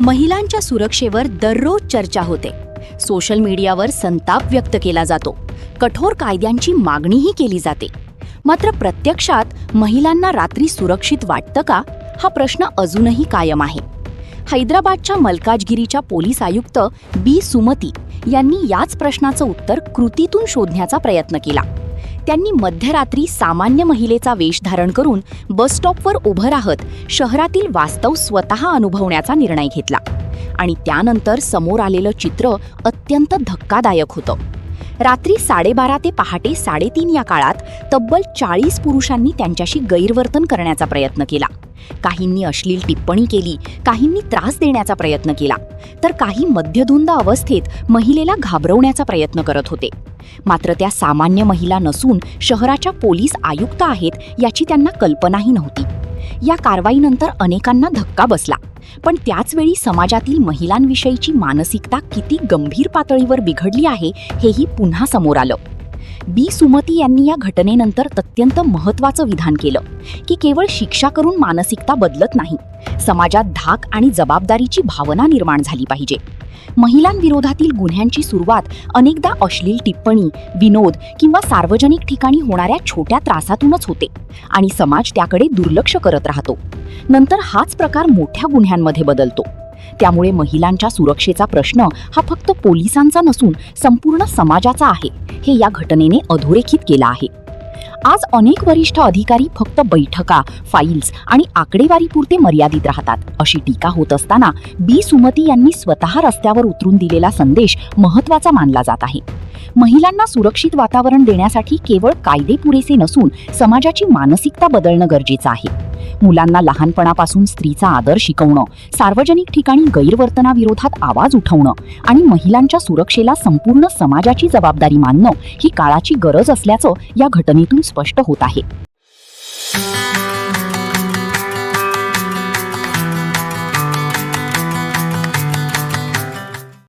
महिलांच्या सुरक्षेवर दररोज चर्चा होते. सोशल मीडियावर संताप व्यक्त केला जातो. कठोर कायद्यांची मागणीही केली जाते. मात्र प्रत्यक्षात महिलांना रात्री सुरक्षित वाटतं का, हा प्रश्न अजूनही कायम आहे. हैदराबादच्या मल्काजगिरीच्या पोलीस आयुक्त बी सुमती यांनी याच प्रश्नाचं उत्तर कृतीतून शोधण्याचा प्रयत्न केला. त्यांनी मध्यरात्री सामान्य महिलेचा वेश धारण करून बसस्टॉपवर उभं राहत शहरातील वास्तव स्वतः अनुभवण्याचा निर्णय घेतला. आणि त्यानंतर समोर आलेलं चित्र अत्यंत धक्कादायक होतं. रात्री 12:30 ते पहाटे 3:30 या काळात तब्बल 40 पुरुषांनी त्यांच्याशी गैरवर्तन करण्याचा प्रयत्न केला. काहींनी अश्लील टिप्पणी केली, काहींनी त्रास देण्याचा प्रयत्न केला, तर काही मध्यधुंद अवस्थेत महिलेला घाबरवण्याचा प्रयत्न करत होते. मात्र त्या सामान्य महिला नसून शहराच्या पोलीस आयुक्त आहेत याची त्यांना कल्पनाही नव्हती. या कारवाईनंतर अनेकांना धक्का बसला, पण त्याचवेळी समाजातील महिलांविषयीची मानसिकता किती गंभीर पातळीवर बिघडली आहे हेही पुन्हा समोर आलं. बी सुमती यांनी या घटनेनंतर अत्यंत महत्त्वाचं विधान केलं की केवळ शिक्षा करून मानसिकता बदलत नाही, समाजात धाक आणि जबाबदारीची भावना निर्माण झाली पाहिजे. महिलांविरोधातील गुन्ह्यांची सुरुवात अनेकदा अश्लील टिप्पणी, विनोद किंवा सार्वजनिक ठिकाणी होणाऱ्या छोट्या त्रासातूनच होते आणि समाज त्याकडे दुर्लक्ष करत राहतो. नंतर हाच प्रकार मोठ्या गुन्ह्यांमध्ये बदलतो. त्यामुळे महिलांच्या सुरक्षेचा प्रश्न हा फक्त पोलिसांचा नसून संपूर्ण समाजाचा आहे, हे या घटनेने अधोरेखित केलं आहे. आज अनेक वरिष्ठ अधिकारी फक्त बैठका, फाईल्स आणि आकडेवारीपुरते मर्यादित राहतात, अशी टीका होत असताना बी सुमती यांनी स्वतः रस्त्यावर उतरून दिलेला संदेश महत्त्वाचा मानला जात आहे. महिलांना सुरक्षित वातावरण देण्यासाठी केवळ कायदे पुरेसे नसून समाजाची मानसिकता बदलणं गरजेचं आहे. मुलांना लहानपणापासून स्त्रीचा आदर शिकवणं, सार्वजनिक ठिकाणी गैरवर्तनाविरोधात आवाज उठवणं आणि महिलांच्या सुरक्षेला संपूर्ण समाजाची जबाबदारी मानणं ही काळाची गरज असल्याचं या घटनेतून स्पष्ट होत आहे.